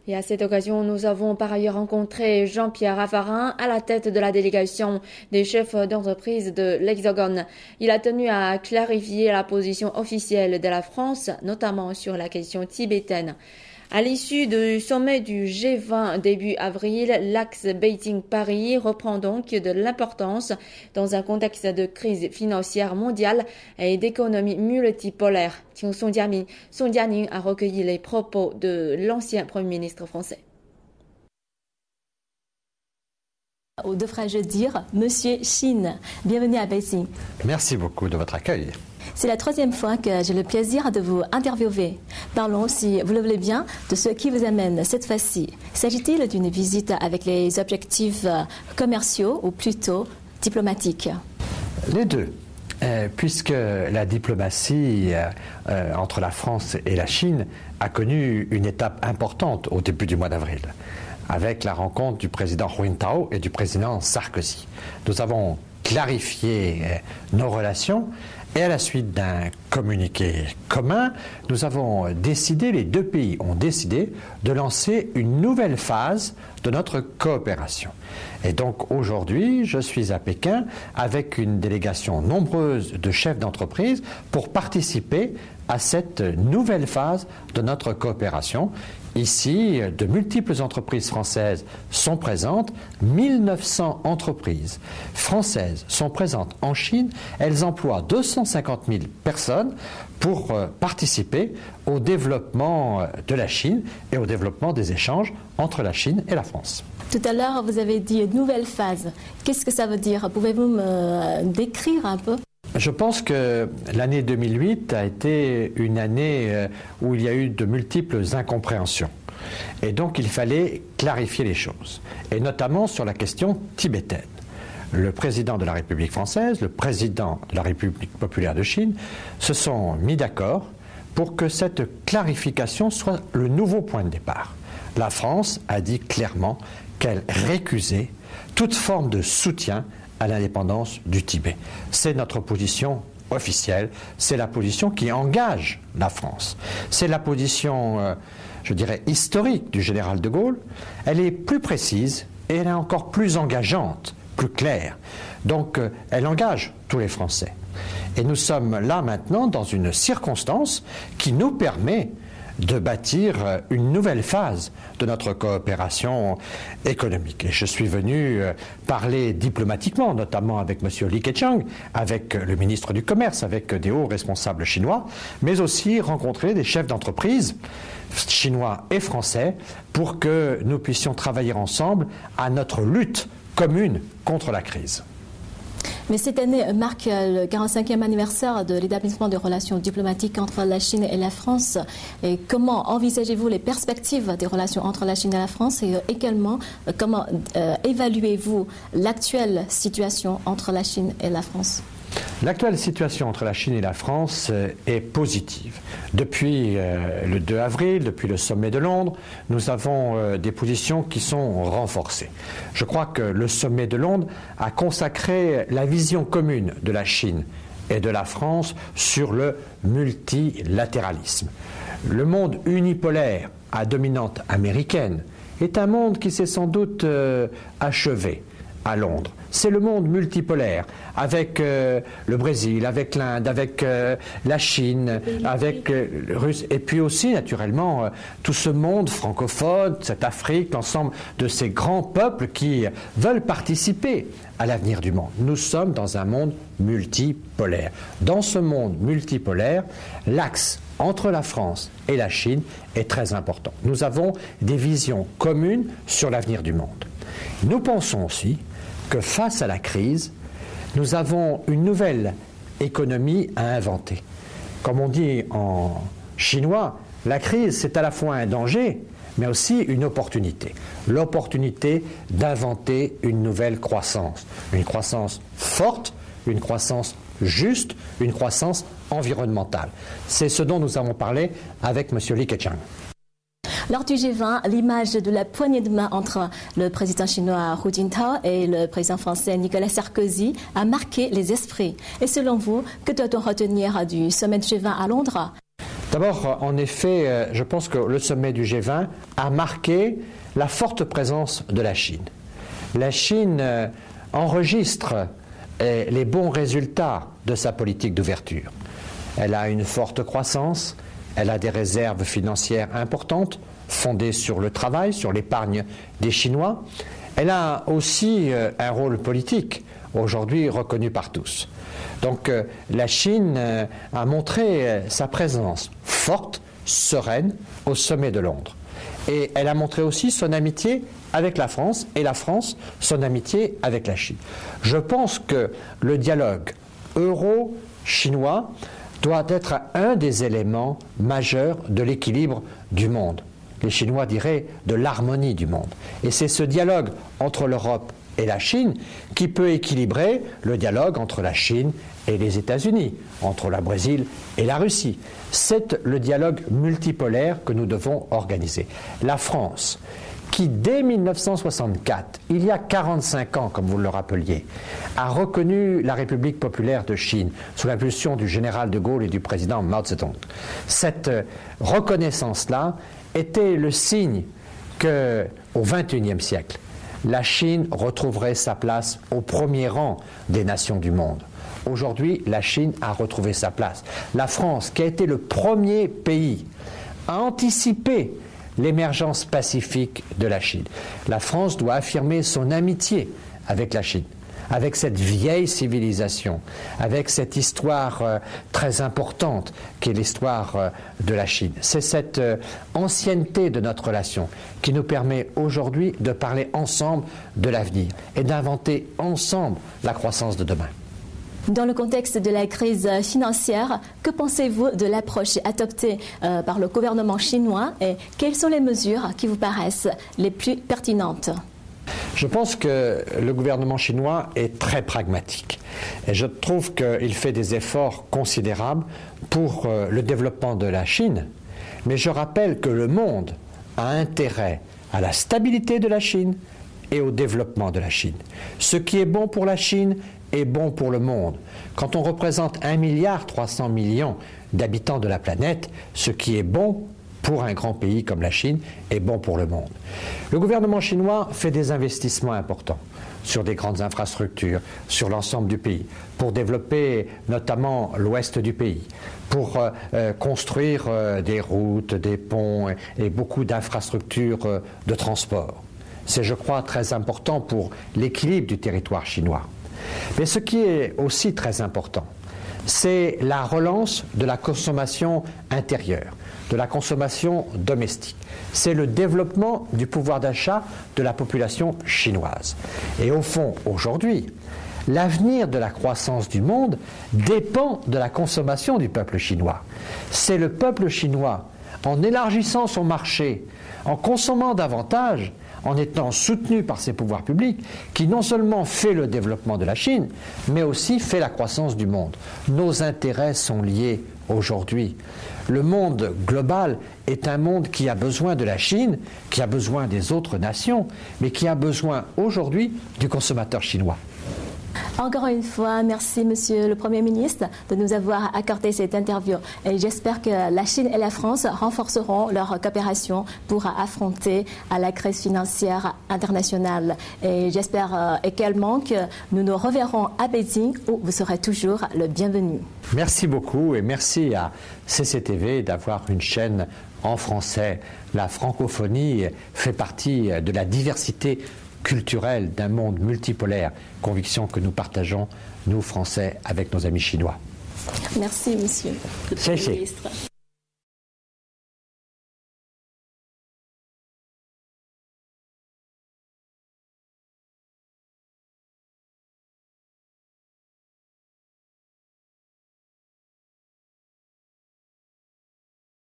Et à cette occasion, nous avons par ailleurs rencontré Jean-Pierre Raffarin à la tête de la délégation des chefs d'entreprise de l'Hexagone. Il a tenu à clarifier la position officielle de la France, notamment sur la question tibétaine. À l'issue du sommet du G20 début avril, l'axe Beijing-Paris reprend donc de l'importance dans un contexte de crise financière mondiale et d'économie multipolaire. Song Jianing a recueilli les propos de l'ancien Premier ministre français. Ou devrais-je dire, Monsieur Shin, bienvenue à Beijing. Merci beaucoup de votre accueil. C'est la troisième fois que j'ai le plaisir de vous interviewer. Parlons, si vous le voulez bien, de ce qui vous amène cette fois-ci. S'agit-il d'une visite avec les objectifs commerciaux ou plutôt diplomatiques? Les deux. Puisque la diplomatie entre la France et la Chine a connu une étape importante au début du mois d'avril, avec la rencontre du président Hu Jintao et du président Sarkozy. Nous avons clarifié nos relations et à la suite d'un communiqué commun, nous avons décidé, les deux pays ont décidé de lancer une nouvelle phase de notre coopération. Et donc aujourd'hui, je suis à Pékin avec une délégation nombreuse de chefs d'entreprise pour participer à cette nouvelle phase de notre coopération. Ici, de multiples entreprises françaises sont présentes, 1900 entreprises françaises sont présentes en Chine, elles emploient 250 000 personnes pour participer au développement de la Chine et au développement des échanges entre la Chine et la France. Tout à l'heure, vous avez dit une nouvelle phase. Qu'est-ce que ça veut dire? Pouvez-vous me décrire un peu? Je pense que l'année 2008 a été une année où il y a eu de multiples incompréhensions. Et donc il fallait clarifier les choses, et notamment sur la question tibétaine. Le président de la République française, le président de la République populaire de Chine se sont mis d'accord pour que cette clarification soit le nouveau point de départ. La France a dit clairement qu'elle récusait toute forme de soutien à l'indépendance du Tibet. C'est notre position officielle, c'est la position qui engage la France. C'est la position, je dirais, historique du général de Gaulle. Elle est plus précise et elle est encore plus engageante, plus claire. Donc, elle engage tous les Français. Et nous sommes là maintenant dans une circonstance qui nous permet de bâtir une nouvelle phase de notre coopération économique. Et je suis venu parler diplomatiquement, notamment avec M. Li Keqiang, avec le ministre du Commerce, avec des hauts responsables chinois, mais aussi rencontrer des chefs d'entreprise chinois et français pour que nous puissions travailler ensemble à notre lutte commune contre la crise. Mais cette année marque le 45e anniversaire de l'établissement des relations diplomatiques entre la Chine et la France. Et comment envisagez-vous les perspectives des relations entre la Chine et la France, et également comment évaluez-vous l'actuelle situation entre la Chine et la France? L'actuelle situation entre la Chine et la France est positive. Depuis le 2 avril, depuis le sommet de Londres, nous avons des positions qui sont renforcées. Je crois que le sommet de Londres a consacré la vision commune de la Chine et de la France sur le multilatéralisme. Le monde unipolaire à dominante américaine est un monde qui s'est sans doute achevé à Londres. C'est le monde multipolaire, avec le Brésil, avec l'Inde, avec la Chine, avec le Russe, et puis aussi, naturellement, tout ce monde francophone, cette Afrique, l'ensemble de ces grands peuples qui veulent participer à l'avenir du monde. Nous sommes dans un monde multipolaire. Dans ce monde multipolaire, l'axe entre la France et la Chine est très important. Nous avons des visions communes sur l'avenir du monde. Nous pensons aussi que face à la crise, nous avons une nouvelle économie à inventer. Comme on dit en chinois, la crise, c'est à la fois un danger, mais aussi une opportunité. L'opportunité d'inventer une nouvelle croissance. Une croissance forte, une croissance juste, une croissance environnementale. C'est ce dont nous avons parlé avec M. Li Keqiang. Lors du G20, l'image de la poignée de main entre le président chinois Hu Jintao et le président français Nicolas Sarkozy a marqué les esprits. Et selon vous, que doit-on retenir du sommet de G20 à Londres? D'abord, en effet, je pense que le sommet du G20 a marqué la forte présence de la Chine. La Chine enregistre les bons résultats de sa politique d'ouverture. Elle a une forte croissance, elle a des réserves financières importantes, fondées sur le travail, sur l'épargne des Chinois. Elle a aussi un rôle politique, aujourd'hui reconnu par tous. Donc la Chine a montré sa présence forte, sereine, au sommet de Londres. Et elle a montré aussi son amitié avec la France, et la France son amitié avec la Chine. Je pense que le dialogue euro-chinois doit être un des éléments majeurs de l'équilibre du monde. Les Chinois diraient de l'harmonie du monde. Et c'est ce dialogue entre l'Europe et la Chine qui peut équilibrer le dialogue entre la Chine et les États-Unis, entre le Brésil et la Russie. C'est le dialogue multipolaire que nous devons organiser. La France, qui dès 1964, il y a 45 ans, comme vous le rappeliez, a reconnu la République populaire de Chine sous l'impulsion du général de Gaulle et du président Mao Zedong. Cette reconnaissance-là était le signe qu'au XXIe siècle, la Chine retrouverait sa place au premier rang des nations du monde. Aujourd'hui, la Chine a retrouvé sa place. La France, qui a été le premier pays à anticiper l'émergence pacifique de la Chine. La France doit affirmer son amitié avec la Chine, avec cette vieille civilisation, avec cette histoire très importante qui est l'histoire de la Chine. C'est cette ancienneté de notre relation qui nous permet aujourd'hui de parler ensemble de l'avenir et d'inventer ensemble la croissance de demain. Dans le contexte de la crise financière, que pensez-vous de l'approche adoptée par le gouvernement chinois et quelles sont les mesures qui vous paraissent les plus pertinentes ? Je pense que le gouvernement chinois est très pragmatique et je trouve qu'il fait des efforts considérables pour le développement de la Chine, mais je rappelle que le monde a intérêt à la stabilité de la Chine et au développement de la Chine. Ce qui est bon pour la Chine est bon pour le monde. Quand on représente 1,3 milliard d'habitants de la planète, ce qui est bon pour un grand pays comme la Chine est bon pour le monde. Le gouvernement chinois fait des investissements importants sur des grandes infrastructures, sur l'ensemble du pays, pour développer notamment l'ouest du pays, pour construire des routes, des ponts et beaucoup d'infrastructures de transport. C'est, je crois, très important pour l'équilibre du territoire chinois. Mais ce qui est aussi très important, c'est la relance de la consommation intérieure, de la consommation domestique. C'est le développement du pouvoir d'achat de la population chinoise. Et au fond, aujourd'hui, l'avenir de la croissance du monde dépend de la consommation du peuple chinois. C'est le peuple chinois, en élargissant son marché, en consommant davantage, en étant soutenu par ses pouvoirs publics, qui non seulement fait le développement de la Chine, mais aussi fait la croissance du monde. Nos intérêts sont liés aujourd'hui. Le monde global est un monde qui a besoin de la Chine, qui a besoin des autres nations, mais qui a besoin aujourd'hui du consommateur chinois. Encore une fois, merci Monsieur le Premier ministre de nous avoir accordé cette interview. Et j'espère que la Chine et la France renforceront leur coopération pour affronter la crise financière internationale. Et j'espère également que nous nous reverrons à Beijing où vous serez toujours le bienvenu. Merci beaucoup et merci à CCTV d'avoir une chaîne en français. La francophonie fait partie de la diversité culturelle d'un monde multipolaire, conviction que nous partageons, nous Français, avec nos amis chinois. Merci, monsieur le Premier ministre.